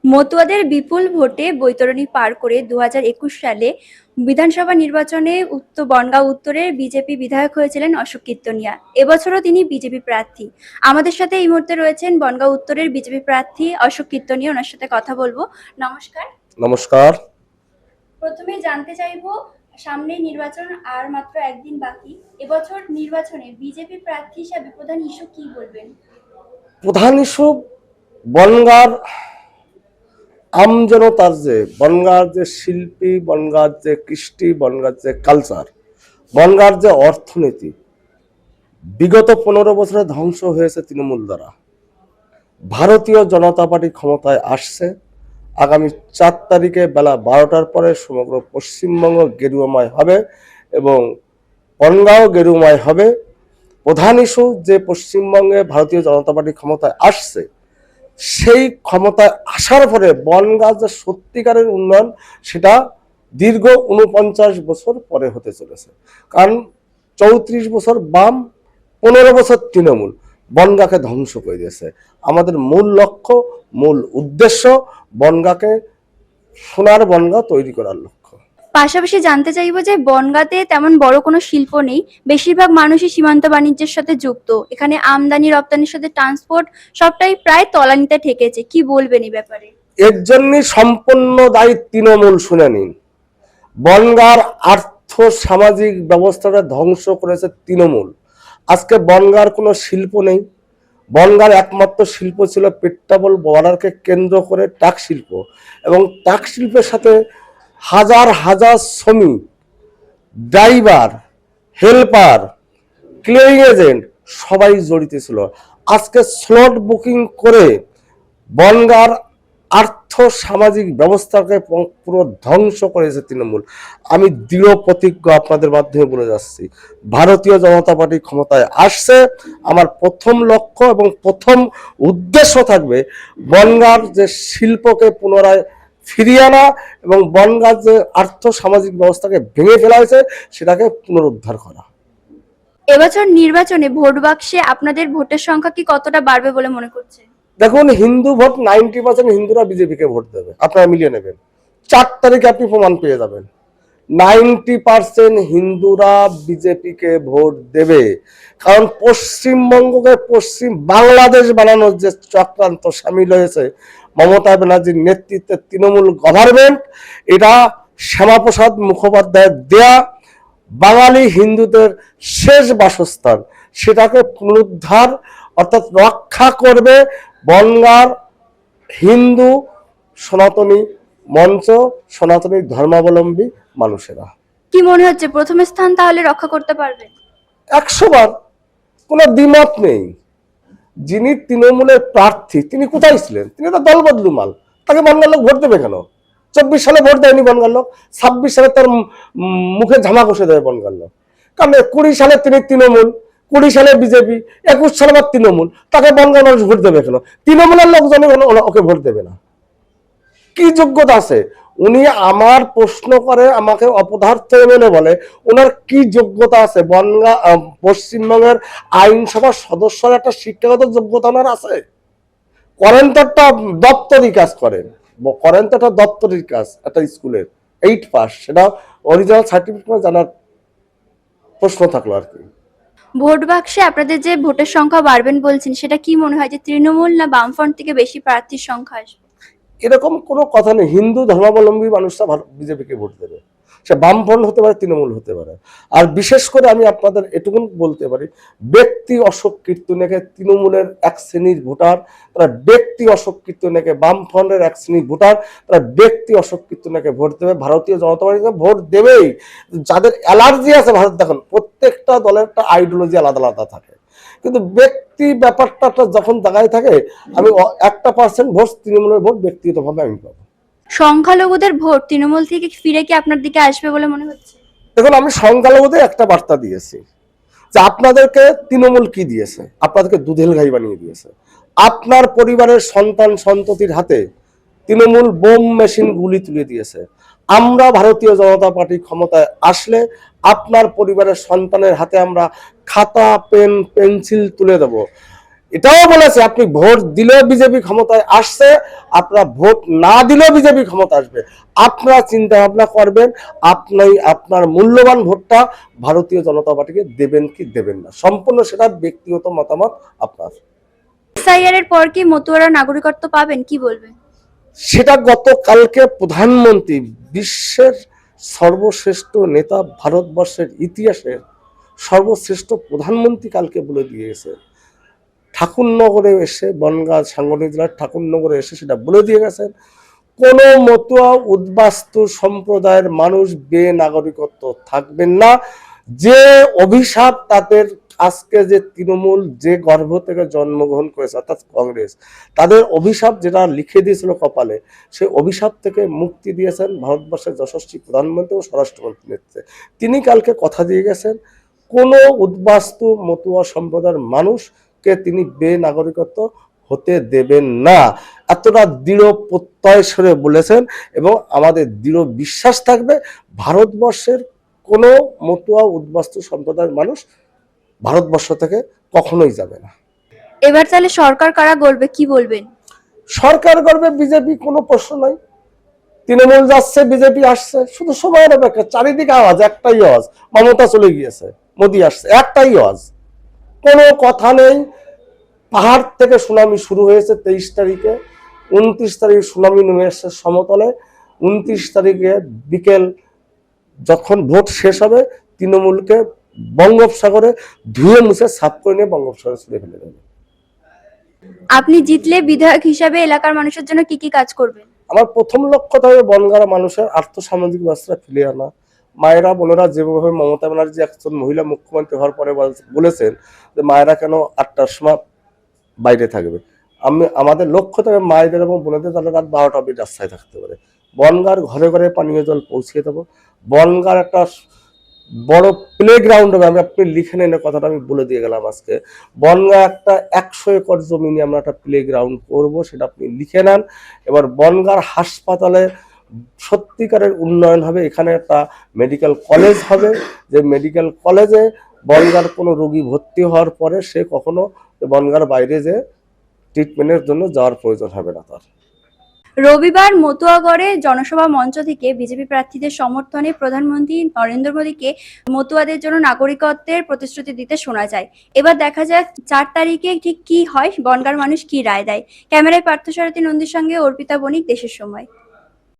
মতুয়াদের বিপুল ভোটে বৈতরণী পার করে 2021 সালে বিধানসভা নির্বাচনে বনগাঁ উত্তরের বিজেপি বিধায়ক হয়েছিলেন অশোক কীর্তনিয়া। এবছরও তিনি বিজেপি প্রার্থী। আমাদের সাথে এই মুহূর্তে রয়েছেন বনগাঁ উত্তরের বিজেপি প্রার্থী অশোক কীর্তনিয়া। ওনার সাথে কথা বলবো। নমস্কার। নমস্কার। প্রথমে জানতে চাইবো, সামনে নির্বাচন আর মাত্র একদিন বাকি। এবছর নির্বাচনে বিজেপি প্রার্থী হিসাবে প্রধান ইস্যু কি বলবেন? প্রধান ইস্যু বনগাঁর আমজনতার যে বনগাঁর যে শিল্পী, বনগাঁর যে কৃষ্টি, বনগাঁর যে কালচার, বনগাঁর যে অর্থনীতি বিগত 15 বছরে ধ্বংস হয়েছে তৃণমূল দ্বারা। ভারতীয় জনতা পার্টি ক্ষমতায় আসছে। আগামী 4 তারিখে বেলা 12টার পরে সমগ্র পশ্চিমবঙ্গ গেরুয়াময় হবে এবং বনগাঁও গেরুয়াময় হবে। প্রধান ইস্যু যে পশ্চিমবঙ্গে ভারতীয় জনতা পার্টি ক্ষমতায় আসছে, সেই ক্ষমতায় আসার পরে বনগাঁ যে সত্যিকারের উন্নয়ন সেটা দীর্ঘ 49 বছর পরে হতে চলেছে। কারণ 34 বছর বাম, 15 বছর তৃণমূল বনগাঁকে ধ্বংস করে দিয়েছে। আমাদের মূল লক্ষ্য, মূল উদ্দেশ্য বনগাঁকে সোনার বনগাঁ তৈরি করার লক্ষ্য। পাশাপাশি জানতে চাইবো যে বনগাঁতে তেমন বড় কোনো শিল্প নেই, বেশিরভাগ মানুষই সীমান্ত বাণিজ্যের সাথে যুক্ত। এখানে আমদানি রপ্তানির সাথে ট্রান্সপোর্ট সবটাই প্রায় তলানিতে ঠেকেছে। কি বলবেন এই ব্যাপারে? এর জন্য সম্পূর্ণ দায়ী তৃণমূল। শুনে নিন, বনগাঁর আর্থ সামাজিক ব্যবস্থাটা ধ্বংস করেছে তৃণমূল। আজকে বনগাঁর কোনো শিল্প নেই। বনগাঁর একমাত্র শিল্প ছিল পেট্রাপোল বর্ডারকে কেন্দ্র করে টাক শিল্প, এবং টাক শিল্পের সাথে হাজার হাজার শ্রমিক, ড্রাইভার, হেল্পার, ক্লিয়ারিং এজেন্ট সবাই জড়িত ছিল। আজকে স্লট বুকিং করে বনগাঁর আর্থ সামাজিক ব্যবস্থাকে পুরো ধ্বংস করেছে তৃণমূল। আমি দৃঢ় প্রতিজ্ঞ আপনাদের মাধ্যমে বলে যাচ্ছি, ভারতীয় জনতা পার্টি ক্ষমতায় আসছে। আমার প্রথম লক্ষ্য এবং প্রথম উদ্দেশ্য থাকবে বনগাঁর যে শিল্পকে পুনরায় ফিরিয়ে আনা এবং বনগাঁর যে আর্থ সামাজিক ব্যবস্থাকে ভেঙে ফেলা হয়েছে সেটাকে পুনরুদ্ধার করা। এবছর নির্বাচনে ভোট বাক্সে আপনাদের ভোটের সংখ্যা কি কতটা বাড়বে বলে মনে করছেন? দেখুন, হিন্দু ভোট 90% হিন্দুরা বিজেপিকে ভোট দেবে। আপনারা মিলিয়ে নেবেন, 4 তারিখে আপনি প্রমাণ পেয়ে যাবেন 90% হিন্দুরা বিজেপিকে ভোট দেবে। কারণ পশ্চিমবঙ্গকে পশ্চিম বাংলাদেশ বানানোর যে চক্রান্ত সামিল হয়েছে মমতা ব্যানার্জির নেতৃত্বে তৃণমূল গভর্নমেন্ট, এটা শ্যামাপ্রসাদ মুখোপাধ্যায়ের দেয়া বাঙালি হিন্দুদের শেষ বাসস্থান, সেটাকে পুনরুদ্ধার অর্থাৎ রক্ষা করবে বনগাঁর হিন্দু সনাতনী মঞ্চ, সনাতনী ধর্মাবলম্বী মানুষেরা। কি মনে হচ্ছে প্রথম স্থান তাহলে রক্ষা করতে পারবে? 100 বার, কোনো দ্বিমত নেই। যিনি তৃণমূলের প্রার্থী তিনি কোথায় ছিলেন? তিনি তো দল বদলু মাল। তাকে বনগাঁর লোক ভোট দেবে কেন? 24 সালে ভোট দেয়নি বনগাঁর লোক, 26 সালে তার মুখে ঝামা কষে দেবে বনগাঁর লোক। কারণ 20 সালে তিনি তৃণমূল, 20 সালে বিজেপি, 21 সালে আবার তৃণমূল। তাকে বনগাঁর মানুষ ভোট দেবে কেন? তৃণমূলের লোকজন ওকে ভোট দেবে না। কি যোগ্যতা আছে? উনি আমার প্রশ্ন করে, আমাকে অপদার্থ এমএলএ বলে, ওনার কি যোগ্যতা আছে? বনগাঁ পশ্চিমবঙ্গের আইনসভার সদস্যর একটা শিক্ষাগত যোগ্যতা ওনার আছে? করেন তো একটা দপ্তরি কাজ করেন, করেন তো একটা দপ্তরি কাজ একটা স্কুলের 8 পাস, সেটা অরিজিনাল সার্টিফিকেট জানার প্রশ্ন থাকলো আর কি। ভোট বাক্সে আপনাদের যে ভোটের সংখ্যা বাড়বেন বলছেন, সেটা কি মনে হয় যে তৃণমূল না বামফ্রন্ট থেকে বেশি প্রার্থীর সংখ্যা আসবে? এরকম কোনো কথা নেই। হিন্দু ধর্মাবলম্বী মানুষরা বিজেপিকে ভোট দেবে, সে বামফ্রন্ট হতে পারে, তৃণমূল হতে পারে। আর বিশেষ করে আমি আপনাদের এটুকু বলতে পারি, ব্যক্তি অশোক কীর্তনিয়াকে তৃণমূলের এক শ্রেণীর ভোটার, তারা ব্যক্তি অশোক কীর্তনিয়াকে, বামফ্রন্টের এক শ্রেণীর ভোটার তারা ব্যক্তি অশোক কীর্তনিয়াকে ভোট দেবে। ভারতীয় জনতা পার্টিকে ভোট দেবেই। যাদের অ্যালার্জি আছে, ভারত দেখুন প্রত্যেকটা দলের একটা আইডিওলজি আলাদা আলাদা থাকে, কিন্তু ব্যক্তি ব্যাপারটা যখন জায়গায় থাকে, আমি 1% ভোট তৃণমূলের ভোট ব্যক্তিগতভাবে আমি পাবো। সংখ্যালঘুদের ভোট তৃণমূল থেকে ফিরে কি আপনার দিকে আসবে বলে মনে হচ্ছে? দেখুন, আমি সংখ্যালঘুদের একটা বার্তা দিয়েছি যে আপনাদেরকে তৃণমূল কি দিয়েছে? আপনাদেরকে দুধেল গাই বানিয়ে দিয়েছে। আপনার পরিবারের সন্তান সন্ততির হাতে তৃণমূল বোম মেশিন গুলি তুলে দিয়েছে। আমরা ভারতীয় জনতা পার্টি ক্ষমতায় আসলে আপনার পরিবারের সন্তানের হাতে আমরা খাতা, পেন, পেন্সিল তুলে দেব। এটাও বলেছে আপনি ভোট দিলেও বিজেপি ক্ষমতায় আসছে, আপনারা ভোট না দিলেও বিজেপি ক্ষমতা আসবে। আপনারা চিন্তা ভাবনা করবেন আপনি আপনার মূল্যবান ভোটটা ভারতীয় জনতা পার্টিকে দেবেন কি দেবেন না, সম্পূর্ণ সেটা ব্যক্তিগত মতামত আপনার। এসআইআর এর পর কি মতুয়ারা নাগরিকত্ব পাবেন, কি বলবেন? সেটা গতকালকে প্রধানমন্ত্রী, বিশ্বের সর্বশ্রেষ্ঠ নেতা, ভারতবর্ষের ইতিহাসের সর্বশ্রেষ্ঠ প্রধানমন্ত্রী কালকে বলে দিয়ে গেছে। ঠাকুরনগরে এসে, বনগাঁ সাংগঠনিক জেলার ঠাকুরনগরে এসে সেটা বলে দিয়ে গেছেন, কোন মতুয়া উদ্বাস্তু সম্প্রদায়ের মানুষ বেনাগরিকত্ব থাকবেন না। যে অভিশাপ তাদের, আজকে যে তৃণমূল যে গর্ভ থেকে জন্মগ্রহণ করেছে অর্থাৎ কংগ্রেস, তাদের অভিশাপ যেটা লিখে দিয়েছিল কপালে, সেই অভিশাপ থেকে মুক্তি দিয়েছেন ভারতবর্ষের যশস্বী প্রধানমন্ত্রী ও স্বরাষ্ট্রমন্ত্রী নেতৃত্বে। তিনি কালকে কথা দিয়ে গেছেন কোন উদ্বাস্তু মতুয়া সম্প্রদায়ের মানুষকে তিনি বেনাগরিকত্ব হতে দেবেন না। এতটা দৃঢ় প্রত্যয় সরে বলেছেন এবং আমাদের দৃঢ় বিশ্বাস থাকবে ভারতবর্ষের কোনো মতুয়া উদ্বাস্তু সম্প্রদায়ের মানুষ ভারতবর্ষ থেকে কখনোই যাবে না। এবার তাহলে সরকার কারা গড়বে, কি বলবেন? সরকার করবে বিজেপি, কোনো প্রশ্ন নাই। তৃণমূল যাচ্ছে, বিজেপি আসছে, শুধু সময়ের অপেক্ষা। চারিদিকে আওয়াজ, একটাই আওয়াজ, মমতা চলে গিয়েছে, মোদী আসছে, একটাই আওয়াজ, কোনো কথা নেই। পাহাড় থেকে সুনামি শুরু হয়েছে 23 তারিখে, 29 তারিখে সুনামি নেমে এসছে সমতলে। 29 তারিখে বিকেল যখন ভোট শেষ হবে, তৃণমূলকে বঙ্গোপসাগরে ধুয়ে মুছে সাফ করে নিয়ে বঙ্গোপসাগরে ছুড়ে ফেলে দেবে। আপনি জিতলে বিধায়ক হিসাবে এলাকার মানুষের জন্য কি কি কাজ করবেন? আমার প্রথম লক্ষ্য থাকবে বনগাঁর মানুষের আর্থসামাজিক ব্যবস্থা ফিরিয়ে আনা। মায়েরা বোনেরা যেভাবে মমতা ব্যানার্জি একজন মহিলা মুখ্যমন্ত্রী হওয়ার পরে বলেছেন যে মায়েরা কেন 8টার সময় বাইরে থাকবে, আমাদের লক্ষ্য থাকবে মায়েদের এবং বোনেদের তারা রাত 12টা অবধি রাস্তায় থাকতে পারে। বনগাঁর ঘরে ঘরে পানীয় জল পৌঁছিয়ে দেবো। বনগাঁর একটা বড় প্লে গ্রাউন্ড হবে, আপনি লিখে নেন কথাটা, আমি বলে দিয়ে গেলাম আজকে। বনগাঁ একটা 100 একর জমি আমরা একটা প্লে গ্রাউন্ড করবো, সেটা আপনি লিখে নেন। এবার বনগাঁর হাসপাতালে সত্যিকারের উন্নয়ন হবে, এখানে একটা মেডিকেল কলেজ হবে, যে মেডিকেল কলেজে বনগাঁর কোনো রোগী ভর্তি হওয়ার পরে সে কখনো বনগাঁর বাইরে যে ট্রিটমেন্টের জন্য যাওয়ার প্রয়োজন হবে না তার। রবিবার মতুয়াগড়ে জনসভা মঞ্চ থেকে বিজেপি প্রার্থীদের সমর্থনে প্রধানমন্ত্রী নরেন্দ্র মোদীকে মতুয়াদের জন্য নাগরিকত্বের প্রতিশ্রুতি দিতে শোনা যায়। এবার দেখা যাক 4 তারিখে ঠিক কি হয়, বনগাঁর মানুষ কি রায় দেয়। ক্যামেরায় পার্থসারথী নন্দীর সঙ্গে অর্পিতা বণিক, দেশের সময়।